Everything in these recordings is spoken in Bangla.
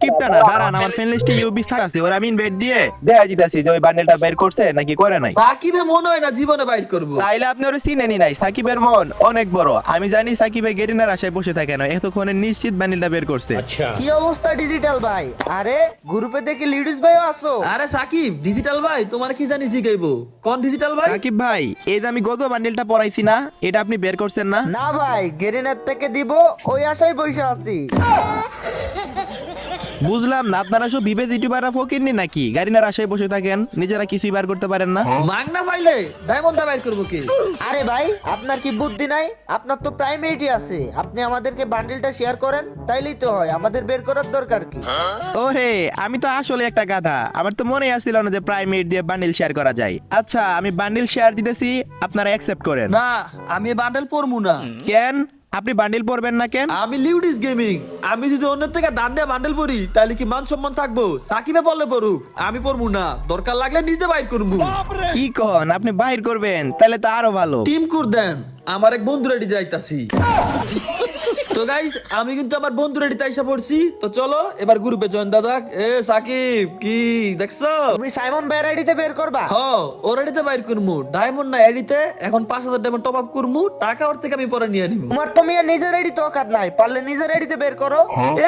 কিপটা না, দাঁড়ান, আমার ফ্রেন্ড লিস্টে ইউবিস থাকা আছে, ওরা আমি ইনভাইট দিয়ে দেখা দিতেছি যে ওই বান্ডেলটা বের করছে নাকি করে নাই। সাকিবে মনে হয় না জীবনে বাইর করবো। তাইলে আপনি ওরা চিনেনি নাই। সাকিবের মন অনেক বড়, আমি জানি সাকিবের গেরিনার আশায় বসে থাকে না, এতক্ষণে নিশ্চিত বান্ডেলটা বের করছে। কি অবস্থা ডিজিটাল ভাই? আরে গ্রুপে দেখি লিডিস ভাইও আসো। আরে সাকিব, ডিজিটাল ভাই তোমার কি জানি জিগাইবো? কোন ডিজিটাল ভাই? সাকিব ভাই, এই যে আমি গত বান্ডেলটা পড়াইছি না, এটা আপনি বের করছেন না? না ভাই, গেরিনার থেকে দিব ওই আশায় বসে আছি। বুঝলাম না, আপনারা সব বিভেদ ইউটিউবাররা ফকিরনি নাকি? গাড়িনার আশায় বসে থাকেন, নিজেরা কিছুই বার করতে পারেন না। মাগনা পাইলে ডায়মন্ডটা বাইর করবো কি? আরে ভাই, আপনার কি বুদ্ধি নাই? আপনার তো প্রাইমেরি আছে, আপনি আমাদেরকে বান্ডিলটা শেয়ার করেন, তাইলেই তো হয়। আমাদের বের করার দরকার কি? ওরে, আমি তো আসলে একটা গাধা, আমার তো মনে আসছিল না যে প্রাইমেট দিয়ে বান্ডিল শেয়ার করা যায়। আচ্ছা, আমি বান্ডিল শেয়ার দিতেছি, আপনারা অ্যাকসেপ্ট করেন। না, আমি বান্ডেল পরমু না। কেন আপনি বান্ডিল পড়বেন না কেন? আমি লিউডিস গেমিং, আমি যদি অন্যের থেকে দান দিয়ে বান্ডেল পরি তাহলে কি মান সম্মান থাকবো? সাকিবে বললে পড়ুক, আমি পড়মু না, দরকার লাগলে নিজে বাইর করবো। কি কন, আপনি বাহির করবেন? তাহলে তো আরো ভালো। টিম কুর দেন, আমার এক বন্ধু রেডি যাইতাছি। তো গাইস, আমি কিন্তু আমার বন্ধু রেডি তাইসা পড়ছি, তো চলো এবার গ্রুপে জয়েন দাদা। এ সাকিব, কি দেখছো? তুমি সাইমন ভাইয়ের আইডিতে বের করবা? হ, ওর আইডিতে বাইর করমু, ডায়মন্ড না আইডিতে। এখন 5000 ডায়মন্ড টপ আপ করমু, টাকা ওর থেকে আমি পরে নিয়ে নিব। তোমার তো মিয়া নিজের আইডিতে অকাত নাই, পারলে নিজের আইডিতে বের করো।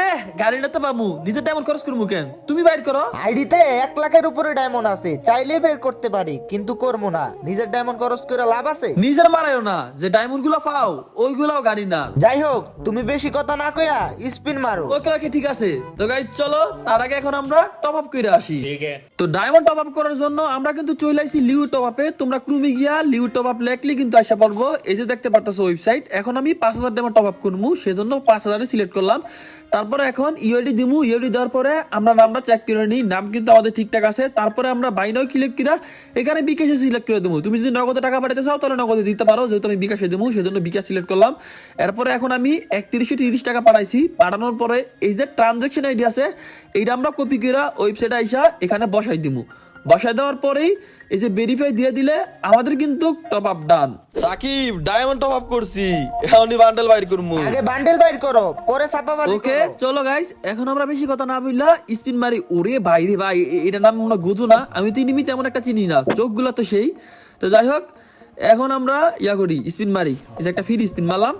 এ গাড়ি না তো পামু, নিজের ডায়মন্ড খরচ করমু কেন? তুমি বাইর করো। আইডিতে 1 লাখের উপরে ডায়মন্ড আছে, চাইলে বের করতে পারি, কিন্তু করবো না। নিজের ডায়মন্ড খরচ করে লাভ আছে? নিজের মারায়ও না, যে ডায়মন্ড গুলো পাও ওইগুলাও গাড়ি না। যাই হোক, তুমি বেশি কথা না কইয়া স্পিন মারো। ওকে ওকে, ঠিক আছে। তো গাইস চলো, তার আগে এখন আমরা টপ আপ করে আসি। তো ডায়মন্ড টপ আপ করার জন্য আমরা কিন্তু চলে আইছি লিউ টপ আপে। তোমরা ক্রুমে গিয়া লিউ টপ আপ লেখলি কিন্তু আসা পারবো। এই যে দেখতে পারতাছো ওয়েবসাইট। এখন আমি 5000 ডায়মন্ড টপ আপ করবো, সেজন্য 5000 সিলেক্ট করলাম। তারপরে এখন ইউআইডি দিমু, ইউআইডি দেওয়ার পরে আমরা নামটা চেক করে নিই, নাম কিন্তু আমাদের ঠিকঠাক আছে। তারপরে আমরা বাইনাও ক্লিক কিনা এখানে বিকাশে সিলেক্ট করে দেবো। তুমি যদি নগদে টাকা পাঠাতে চাও তাহলে নগদে দিতে পারো, যেহেতু আমি বিকাশে দেবো সেজন্য বিকাশ সিলেক্ট করলাম। এরপরে এখন আমি 3130 টাকা পাঠাইছি। পাঠানোর পরে এই যে ট্রানজাকশন আইডি আছে, এইটা আমরা কপি করে ওয়েবসাইটে আইসা এখানে বসাই দিমু। বসাই দেওয়ার পরেই এই যে ভেরিফাই দিয়ে দিলে আমাদের কিন্তু টপ আপ ডান। সাকিব, ডায়মন্ড টপ আপ করছি, এখনই বান্ডেল বাইর করমু। আগে বান্ডেল বাইর করো, পরে ছাপাবাজি ওকে করো। চলো গাইস, এখন আমরা বেশি কথা না বললা স্পিন মারি। ওরে ভাই রে ভাই, এটা নাম মনে গুজু না, আমি তো ইনিমি তেমন একটা চিনি না, চোখগুলো তো সেই। তো যাই হোক, এখন আমরা ইয়া করি, স্পিন মারি। এই যে একটা ফ্রি স্পিন মারলাম।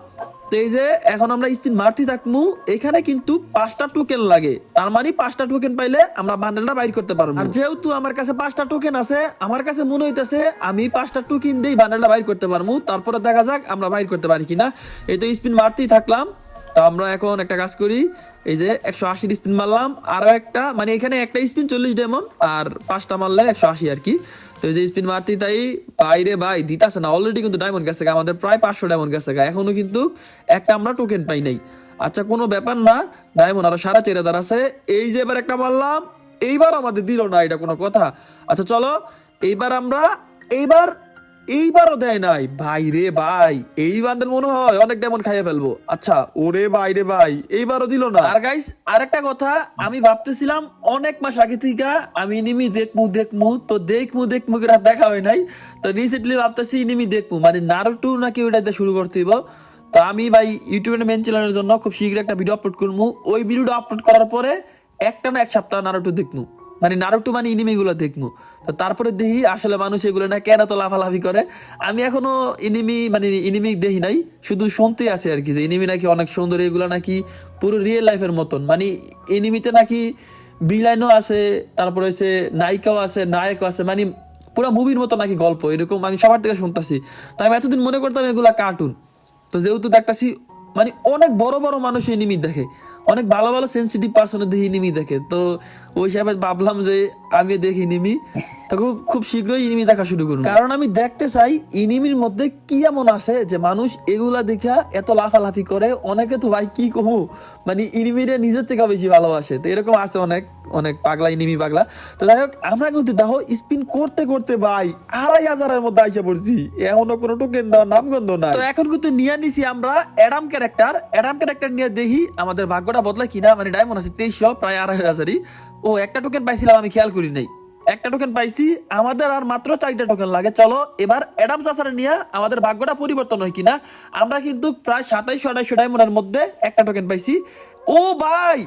তো এই যে এখন আমরা স্পিন মারতে থাকবো। এখানে কিন্তু 5টা টোকেন লাগে, তার মানে 5টা টোকেন পাইলে আমরা বান্ডেলটা বাইর করতে পারবো। আর যেহেতু আমার কাছে 5টা টোকেন আছে, আমার কাছে মনে হইতেছে আমি 5টা টোকেন দিয়ে বান্ডেলটা বাইর করতে পারবো। তারপরে দেখা যাক আমরা বাইর করতে পারি কিনা। এই তো স্পিন মারতেই থাকলাম। তো আমরা এখন একটা কাজ করি, এই যে 180 স্পিন মারলাম, আরো একটা, মানে এখানে একটা স্পিন 40 ডায়মন্ড, আর 5টা মারলে 180 আর কি। তো এই যে স্পিন মারতেই তাই বাইরে ভাই দিতাছে না, অলরেডি কিন্তু ডায়মন্ড গেছে, আমাদের প্রায় 500 ডায়মন্ড গেছে, এখনো কিন্তু একটা আমরা টোকেন পাই নাই। আচ্ছা, কোনো ব্যাপার না, ডায়মন্ড আরো 4.5 আছে। এই যে এবার একটা মারলাম, এইবার আমাদের দিল না, এটা কোনো কথা? আচ্ছা চলো, এইবারও দেয় নাই ভাই রে ভাই। এই বান্ডেল মনে হয় অনেক ডায়মন্ড খাইয়ে ফেলবো। আচ্ছা, ওরে ভাই রে ভাই, এইবারও দিল না। আর গাইস, আরেকটা কথা, আমি ভাবতেছিলাম অনেক মাস আগে থেকে আমি ইনিমি দেখমু তো দেখমু করে আর দেখা হয় নাই। তো রিসেন্টলি ভাবতেছি ইনিমি দেখমু, মানে নারুটো নাকি ওইটাতে শুরু করতে হইব। তো আমি ভাই ইউটিউবের মেন চ্যানেলের জন্য খুব শীঘ্রই একটা ভিডিও আপলোড করবো। ওই ভিডিওটা আপলোড করার পরে একটা না 1 সপ্তাহ নারুটো দেখমু, মানে নারুটো মানে ইনিমি গুলো দেখবো। তো তারপরে দেখি আসলে মানুষ এগুলো না কেন তো লাফালাফি করে। আমি এখনো ইনিমি দেখি নাই, শুধু শুনতে আছে আর কি, যে ইনিমি নাকি অনেক সুন্দর, এগুলো নাকি পুরো রিয়েল লাইফের মতন। মানে এনিমিতে নাকি ভিলাইনও আছে, তারপরে হচ্ছে নায়িকাও আছে, নায়কও আছে, মানে পুরো মুভির মতো নাকি গল্প, এরকম আমি সবার থেকে শুনতেছি। তো আমি এতদিন মনে করতাম এগুলা কার্টুন। তো যেহেতু দেখতেছি মানে অনেক বড় বড় মানুষ এনিমি দেখে, অনেক ভালো ভালো সেন্সিটিভ পার্সনের দেখি এনিমি দেখে, তো ওই হিসাবে ভাবলাম যে আমি দেখি এনিমি। তো খুব শীঘ্রই এনিমি দেখা শুরু করুন, কারণ আমি দেখতে চাই এনিমির মধ্যে কি এমন আছে যে মানুষ এগুলা দেখা এত লাফালাফি করে। অনেকে তো ভাই কি কহু, মানে এনিমিটা নিজের থেকে বেশি ভালোবাসে। তো এরকম আছে অনেক অনেক পাগলা, এনিমি পাগলা। তো যাই হোক, আমরা কিন্তু দেখো স্পিন করতে করতে ভাই 2500-এর মধ্যে আইসা পড়ছি, এখনো কোনো টোকেন দেওয়ার নামগন্ধ নাই। তো এখন কিন্তু নিয়ে নিছি আমরা অ্যাডাম ক্যারেক্টার নিয়ে দেখি আমাদের ভাগ্যটা বদলায় কিনা। মানে ডায়মন্ড আছে 2300, প্রায় 2500। ও একটা টোকেন পাইছিলাম, আমি খেয়াল করি নাই, একটা টোকেন পাইছি। আমাদের আর মাত্র 4টা টোকেন লাগে। চলো এবার অ্যাডাম চাচারে নিয়ে আমাদের ভাগ্যটা পরিবর্তন হয় কিনা। আমরা কিন্তু প্রায় 2700-2800 ডায়মন্ডের মধ্যে একটা টোকেন পাইছি। ও ভাই,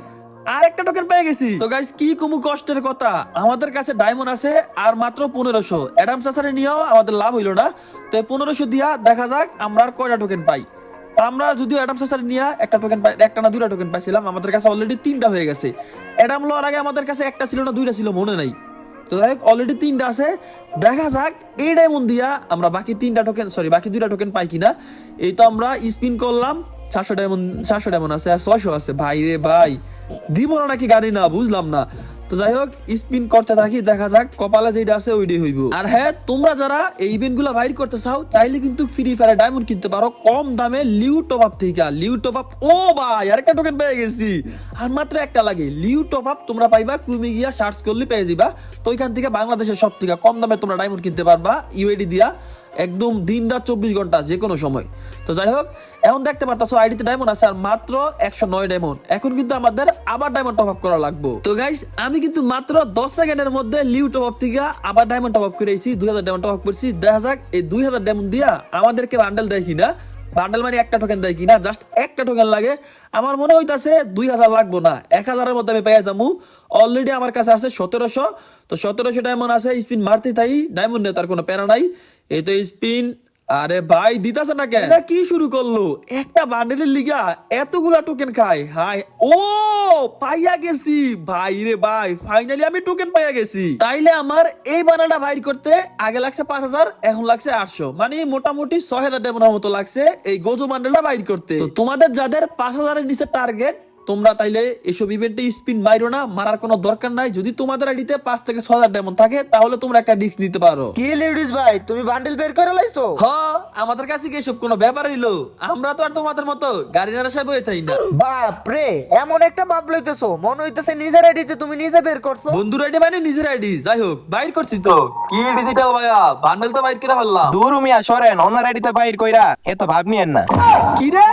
আরেকটা টোকেন পেয়ে গেছি। তো গাইস কি কমু কষ্টের কথা, আমাদের কাছে ডায়মন্ড আছে আর মাত্র 1500। অ্যাডাম চাচারে নিয়েও আমাদের লাভ হইলো না, তো 1500 দিয়া দেখা যাক আমরা আর কয়টা টোকেন পাই। আমরা যদিও অ্যাডাম চাচারে নিয়ে একটা টোকেন পাই, একটা না দুইটা টোকেন পাইছিলাম, আমাদের কাছে অলরেডি 3টা হয়ে গেছে। অ্যাডাম লওয়ার আগে আমাদের কাছে একটা ছিল না দুইটা ছিল মনে নাই। তো যাই হোক অলরেডি 3টা আছে, দেখা যাক এই ডায়মন্ড দিয়া আমরা বাকি 3টা টোকেন বাকি 2টা টোকেন পাই কিনা। এই তো আমরা স্পিন করলাম, 400 ডায়মন্ড আছে আর 600 আছে। ভাই রে ভাই, দিব না নাকি গাড়ি না বুঝলাম না। তো যাই হোক স্পিন করতে থাকি, দেখা যাক কপালে যেটা আছে ওইটাই হইব। আর হ্যাঁ, তোমরা যারা এই ইভেন্ট গুলা বাইর করতে চাও চাইলে কিন্তু ফ্রি ফায়ারে ডায়মন্ড কিনতে পারো কম দামে লিউ টপ আপ থেকে। লিউ টপ আপ, ও ভাই আরেকটা টোকেন পেয়ে গেছি, আর মাত্র একটা লাগে। লিউ টপ আপ তোমরা পাইবা ক্রুমে গিয়া সার্চ করলে পেয়ে যাবা। তো ওইখান থেকে বাংলাদেশের সব থেকে কম দামে তোমরা ডায়মন্ড কিনতে পারবা ইউএডি দিয়া, একদম দিন রাত 24 ঘন্টা যে কোনো সময়। তো যাই হোক এখন দেখতে পারতাছো আইডিতে ডায়মন্ড আছে আর মাত্র 109 ডায়মন্ড। এখন কিন্তু আমাদের আবার ডায়মন্ড টপ আপ করা লাগবে। তো গাইস আমি কিন্তু মাত্র 10 সেকেন্ডের মধ্যে লিউ টপ আপ থেকে আবার ডায়মন্ড টপ আপ করেছি, 2000 ডায়মন্ড টপ আপ করছি। দেখা যাক এই 2000 ডায়মন্ড দিয়া আমাদেরকে বান্ডেল দেয় কিনা। বান্ডেল মানে একটা টোকেন দেয় কিনা, জাস্ট একটা টোকেন লাগে। আমার মনে হইতাছে 2000 লাগবো না, 1000-এর মধ্যে আমি পেয়ে যাবো। অলরেডি আমার কাছে আছে 1700। তো 1700 ডায়মন্ড আছে, স্পিন মারতে তাই ডায়মন্ড নিয়ে তার কোনো প্যারা নাই। এই তো স্পিন, আরে ভাই দিতাছে না কেন, কি শুরু করলো একটা বান্ডেলের লিগা এতগুলা টোকেন খায়। হাই ও পাইয়া গেছি ভাই রে ভাই, ফাইনালি আমি টোকেন পাইয়া গেছি। তাইলে আমার এই বান্ডেলটা বাইর করতে আগে লাগছে 5000, এখন লাগছে 800, মানে মোটামুটি 6000 ডায়মন্ডের মতো লাগছে এই গোজো বান্ডেলটা বাইর করতে। তো তোমাদের যাদের 5000-এর নিচে টার্গেট, তোমরা তাইলে এসব ইভেন্টে স্পিন মাইরো না, মারার কোনো দরকার নাই। যদি তোমাদের আইডিতে 5 থেকে 6000 ডায়মন্ড থাকে তাহলে তোমরা একটা রিস্ক নিতে পারো। কি লেডিস ভাই, তুমি বান্ডেল বের করে লাইছো? হ্যাঁ, আমাদের কাছে কি এসব কোনো ব্যাপার হইলো? আমরা তো আর তোমাদের মতো গাড়ি নাড়া সাহেব হয়ে থাই না। বাপ রে, এমন একটা ভাব লইতেছো মনে হইতেছে নিজের আইডিতে তুমি নিজে বের করছো। বন্ধুর আইডি মানে নিজের আইডি। যাই হোক বাইর করছি তো, কি ডিজিটাল ভাইয়া বান্ডেল তো বাইর করে ফেললাম। দূর মিয়া সরেন, ওনার আইডিতে বাইর কইরা এত ভাব নিয়েন না। কি রে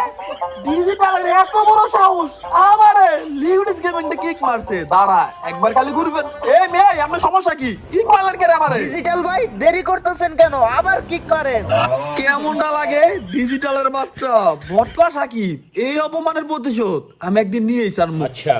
ডিজিটালের এত বড় সাহস, আমারে লিউডিস গেমিং তে কিক মারছে। দাঁড়া একবার খালি ঘুরবেন। এই মেয়ে আপনার সমস্যা কি, কিক মারলেন কেন আমারে? ডিজিটাল ভাই দেরি করতেছেন কেন, আবার কিক মারেন। কেমনটা লাগে ডিজিটালের বাচ্চা বটলা সাকিব, এই অপমানের প্রতিশোধ আমি একদিন নিয়েই ছাড়বো। अच्छा